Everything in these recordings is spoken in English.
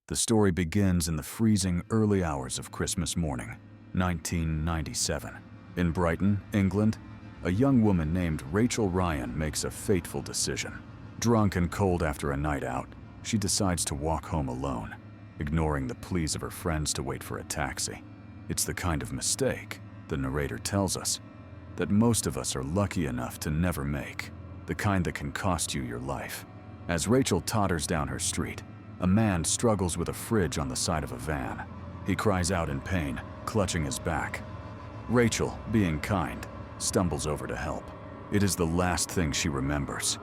The story begins in the freezing early hours of Christmas morning, 1997. In Brighton, England, a young woman named Rachel Ryan makes a fateful decision. Drunk and cold after a night out, she decides to walk home alone, ignoring the pleas of her friends to wait for a taxi. It's the kind of mistake, the narrator tells us, that most of us are lucky enough to never make, the kind that can cost you your life. As Rachel totters down her street, a man struggles with a fridge on the side of a van. He cries out in pain, clutching his back. Rachel, being kind, stumbles over to help. It is the last thing she remembers.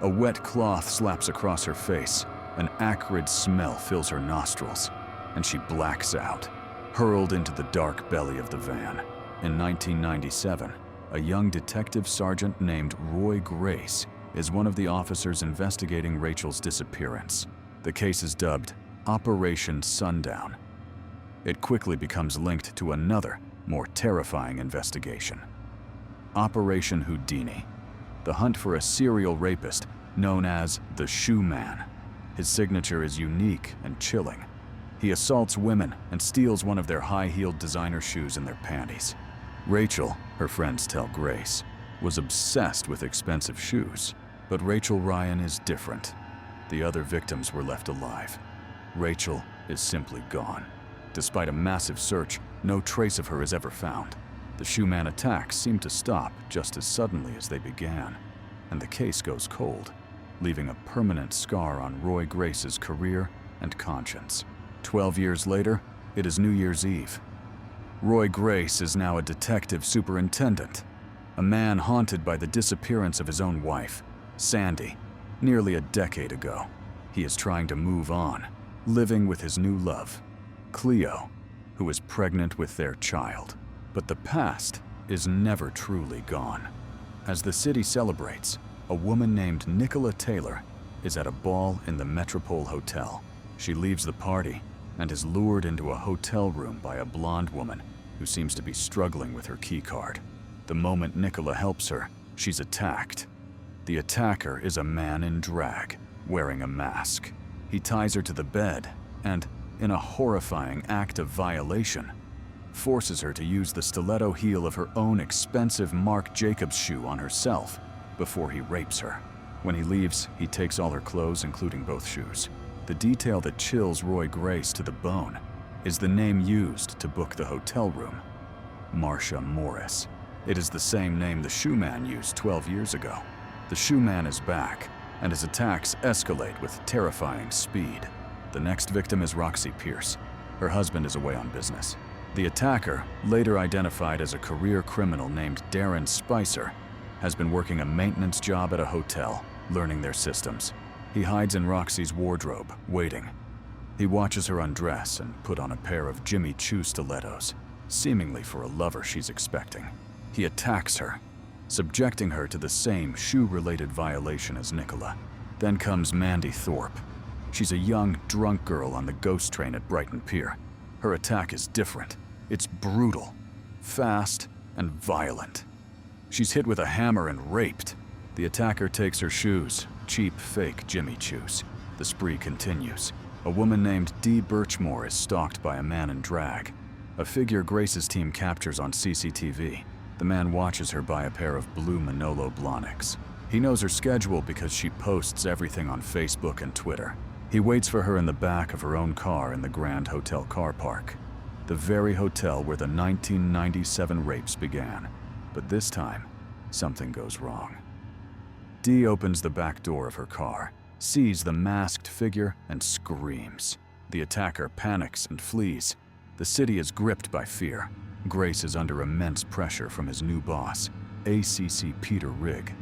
A wet cloth slaps across her face, an acrid smell fills her nostrils, and she blacks out, hurled into the dark belly of the van. In 1997, a young detective sergeant named Roy Grace is one of the officers investigating Rachel's disappearance. The case is dubbed Operation Sundown. It quickly becomes linked to another, more terrifying investigation. Operation Houdini, the hunt for a serial rapist known as the Shoe Man. His signature is unique and chilling. He assaults women and steals one of their high-heeled designer shoes and their panties. Rachel, her friends tell Grace, was obsessed with expensive shoes. But Rachel Ryan is different. The other victims were left alive. Rachel is simply gone. Despite a massive search, no trace of her is ever found. The Shoe Man attacks seem to stop just as suddenly as they began, and the case goes cold, leaving a permanent scar on Roy Grace's career and conscience. 12 years later, it is New Year's Eve. Roy Grace is now a detective superintendent, a man haunted by the disappearance of his own wife, Sandy, nearly a decade ago. He is trying to move on, living with his new love, Cleo, who is pregnant with their child. But the past is never truly gone. As the city celebrates, a woman named Nicola Taylor is at a ball in the Metropole Hotel. She leaves the party and is lured into a hotel room by a blonde woman who seems to be struggling with her keycard. The moment Nicola helps her, she's attacked. The attacker is a man in drag, wearing a mask. He ties her to the bed and, in a horrifying act of violation, forces her to use the stiletto heel of her own expensive Marc Jacobs shoe on herself before he rapes her. When he leaves, he takes all her clothes, including both shoes. The detail that chills Roy Grace to the bone is the name used to book the hotel room, Marcia Morris. It is the same name the Shoe Man used 12 years ago. The Shoe Man is back, and his attacks escalate with terrifying speed. The next victim is Roxy Pierce. Her husband is away on business. The attacker, later identified as a career criminal named Darren Spicer, has been working a maintenance job at a hotel, learning their systems. He hides in Roxy's wardrobe, waiting. He watches her undress and put on a pair of Jimmy Choo stilettos, seemingly for a lover she's expecting. He attacks her, subjecting her to the same shoe-related violation as Nicola. Then comes Mandy Thorpe. She's a young, drunk girl on the ghost train at Brighton Pier. Her attack is different. It's brutal, fast, and violent. She's hit with a hammer and raped. The attacker takes her shoes, cheap, fake Jimmy Choos. The spree continues. A woman named Dee Birchmore is stalked by a man in drag, a figure Grace's team captures on CCTV. The man watches her buy a pair of blue Manolo Blahniks. He knows her schedule because she posts everything on Facebook and Twitter. He waits for her in the back of her own car in the Grand Hotel car park, the very hotel where the 1997 rapes began. But this time, something goes wrong. Dee opens the back door of her car, sees the masked figure, and screams. The attacker panics and flees. The city is gripped by fear. Grace is under immense pressure from his new boss, ACC Peter Rigg,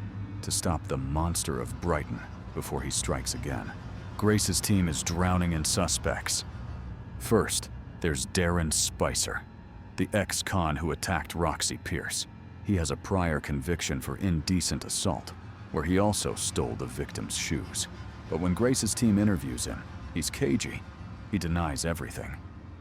to stop the monster of Brighton before he strikes again. Grace's team is drowning in suspects. First, there's Darren Spicer, the ex-con who attacked Roxy Pierce. He has a prior conviction for indecent assault, where he also stole the victim's shoes. But when Grace's team interviews him, he's cagey. He denies everything,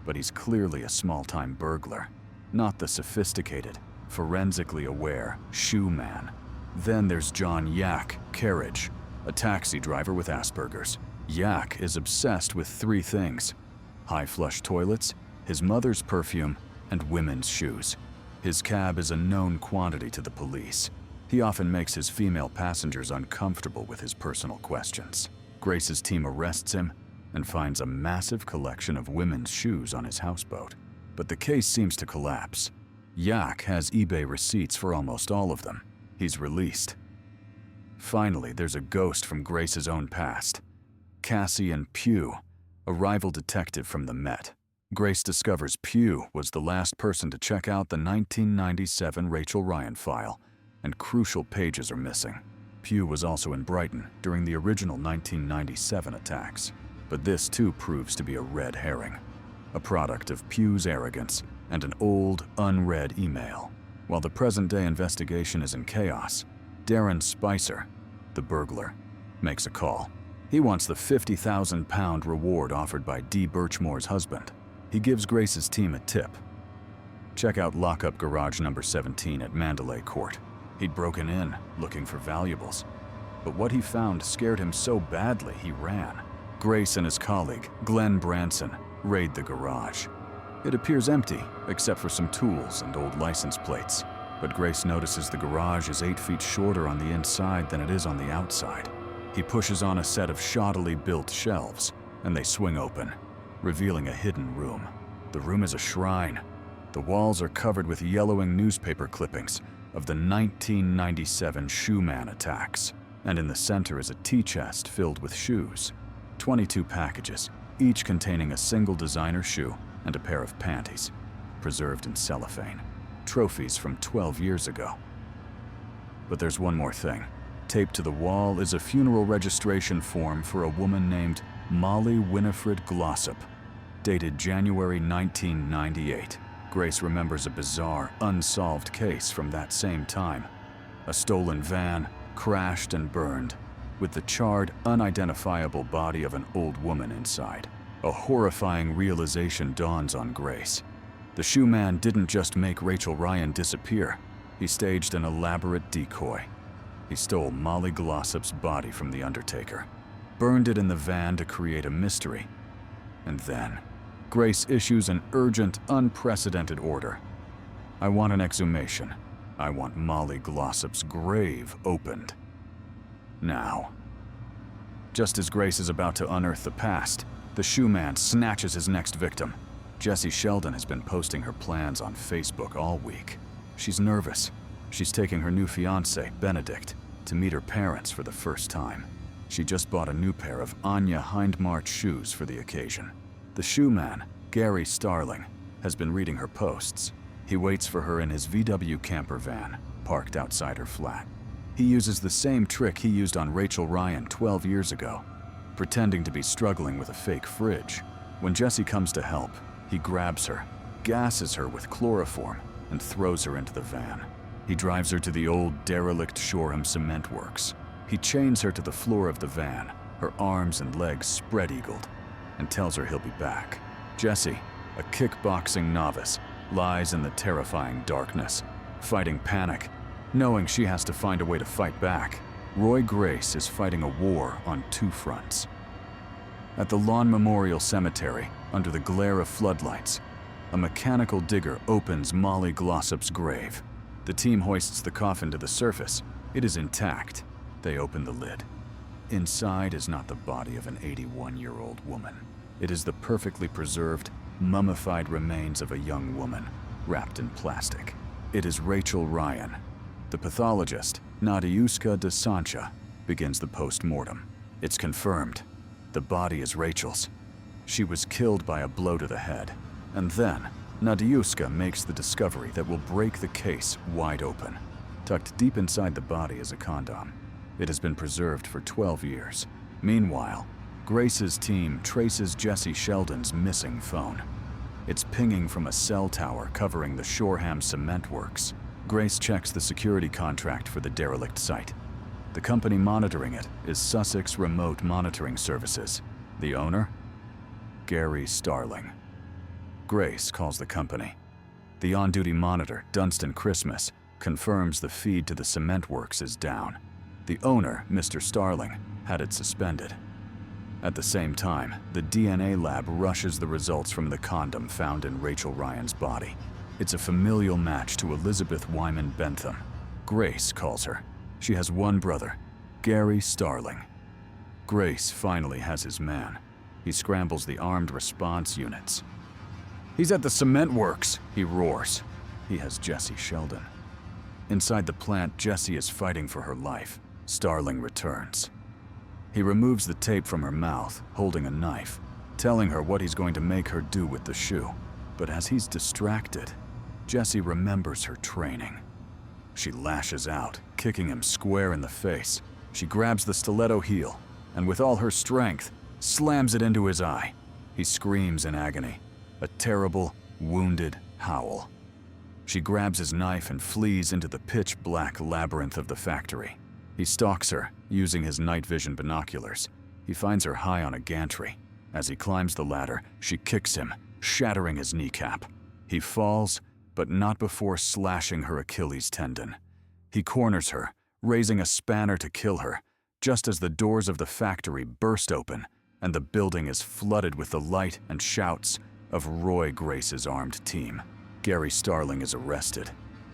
but he's clearly a small-time burglar, not the sophisticated, forensically aware Shoe Man. Then there's John Yak Carriage, a taxi driver with Asperger's. Yak is obsessed with three things: high flush toilets, his mother's perfume, and women's shoes. His cab is a known quantity to the police. He often makes his female passengers uncomfortable with his personal questions. Grace's team arrests him and finds a massive collection of women's shoes on his houseboat. But the case seems to collapse. Yak has eBay receipts for almost all of them. He's released. Finally, there's a ghost from Grace's own past. Cassian Pugh, a rival detective from the Met. Grace discovers Pugh was the last person to check out the 1997 Rachel Ryan file, and crucial pages are missing. Pugh was also in Brighton during the original 1997 attacks. But this too proves to be a red herring, a product of Pugh's arrogance and an old, unread email. While the present-day investigation is in chaos, Darren Spicer, the burglar, makes a call. He wants the £50,000 reward offered by Dee Birchmore's husband. He gives Grace's team a tip. Check out lockup garage number 17 at Mandalay Court. He'd broken in, looking for valuables. But what he found scared him so badly he ran. Grace and his colleague, Glenn Branson, raid the garage. It appears empty, except for some tools and old license plates. But Grace notices the garage is 8 feet shorter on the inside than it is on the outside. He pushes on a set of shoddily built shelves, and they swing open, revealing a hidden room. The room is a shrine. The walls are covered with yellowing newspaper clippings of the 1997 Shoeman attacks, and in the center is a tea chest filled with shoes. 22 packages, each containing a single designer shoe and a pair of panties, preserved in cellophane. Trophies from 12 years ago. But there's one more thing. Taped to the wall is a funeral registration form for a woman named Molly Winifred Glossop, dated January 1998. Grace remembers a bizarre, unsolved case from that same time. A stolen van, crashed and burned, with the charred, unidentifiable body of an old woman inside. A horrifying realization dawns on Grace. The shoe man didn't just make Rachel Ryan disappear. He staged an elaborate decoy. He stole Molly Glossop's body from the undertaker, burned it in the van to create a mystery. And then, Grace issues an urgent, unprecedented order. I want an exhumation. I want Molly Glossop's grave opened. Now. Just as Grace is about to unearth the past, the shoe man snatches his next victim. Jessie Sheldon has been posting her plans on Facebook all week. She's nervous. She's taking her new fiancé, Benedict, to meet her parents for the first time. She just bought a new pair of Anya Hindmarch shoes for the occasion. The shoe man, Gary Starling, has been reading her posts. He waits for her in his VW camper van, parked outside her flat. He uses the same trick he used on Rachel Ryan 12 years ago, pretending to be struggling with a fake fridge. When Jessie comes to help, he grabs her, gasses her with chloroform, and throws her into the van. He drives her to the old derelict Shoreham Cement Works. He chains her to the floor of the van, her arms and legs spread-eagled, and tells her he'll be back. Jessie, a kickboxing novice, lies in the terrifying darkness, fighting panic, knowing she has to find a way to fight back. Roy Grace is fighting a war on two fronts. At the Lawn Memorial Cemetery, under the glare of floodlights, a mechanical digger opens Molly Glossop's grave. The team hoists the coffin to the surface. It is intact. They open the lid. Inside is not the body of an 81-year-old woman. It is the perfectly preserved, mummified remains of a young woman, wrapped in plastic. It is Rachel Ryan. The pathologist, Nadiuska de Sancha, begins the post-mortem. It's confirmed. The body is Rachel's. She was killed by a blow to the head. And then, Nadiuska makes the discovery that will break the case wide open. Tucked deep inside the body is a condom. It has been preserved for 12 years. Meanwhile, Grace's team traces Jessie Sheldon's missing phone. It's pinging from a cell tower covering the Shoreham Cement Works. Grace checks the security contract for the derelict site. The company monitoring it is Sussex Remote Monitoring Services. The owner? Gary Starling. Grace calls the company. The on-duty monitor, Dunstan Christmas, confirms the feed to the cement works is down. The owner, Mr. Starling, had it suspended. At the same time, the DNA lab rushes the results from the condom found in Rachel Ryan's body. It's a familial match to Elizabeth Wyman Bentham. Grace calls her. She has one brother, Gary Starling. Grace finally has his man. He scrambles the armed response units. "He's at the cement works," he roars. He has Jessie Sheldon. Inside the plant, Jessie is fighting for her life. Starling returns. He removes the tape from her mouth, holding a knife, telling her what he's going to make her do with the shoe. But as he's distracted, Jessie remembers her training. She lashes out, kicking him square in the face. She grabs the stiletto heel, and with all her strength, slams it into his eye. He screams in agony, a terrible, wounded howl. She grabs his knife and flees into the pitch-black labyrinth of the factory. He stalks her, using his night vision binoculars. He finds her high on a gantry. As he climbs the ladder, she kicks him, shattering his kneecap. He falls, but not before slashing her Achilles tendon. He corners her, raising a spanner to kill her, just as the doors of the factory burst open and the building is flooded with the light and shouts of Roy Grace's armed team. Gary Starling is arrested.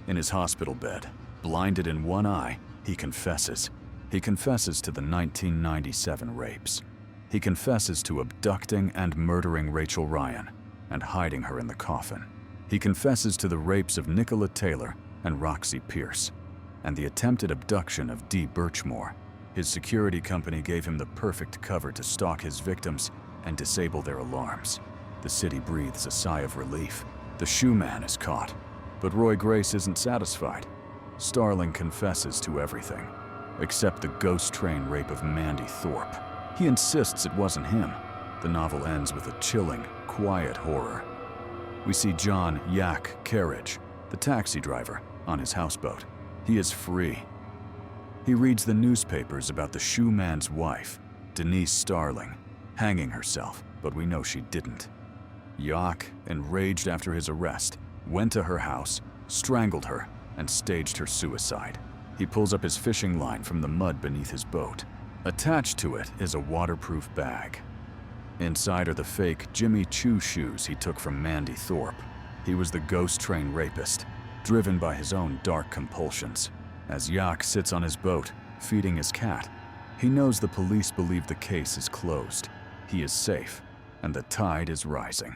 In his hospital bed, blinded in one eye, he confesses. He confesses to the 1997 rapes. He confesses to abducting and murdering Rachel Ryan and hiding her in the coffin. He confesses to the rapes of Nicola Taylor and Roxy Pierce, and the attempted abduction of Dee Birchmore. His security company gave him the perfect cover to stalk his victims and disable their alarms. The city breathes a sigh of relief. The shoe man is caught, but Roy Grace isn't satisfied. Starling confesses to everything, except the ghost train rape of Mandy Thorpe. He insists it wasn't him. The novel ends with a chilling, quiet horror. We see John Yak Carriage, the taxi driver, on his houseboat. He is free. He reads the newspapers about the shoe man's wife, Denise Starling, hanging herself, but we know she didn't. Yak, enraged after his arrest, went to her house, strangled her, and staged her suicide. He pulls up his fishing line from the mud beneath his boat. Attached to it is a waterproof bag. Inside are the fake Jimmy Choo shoes he took from Mandy Thorpe. He was the ghost train rapist, driven by his own dark compulsions. As Yak sits on his boat, feeding his cat, he knows the police believe the case is closed. He is safe, and the tide is rising.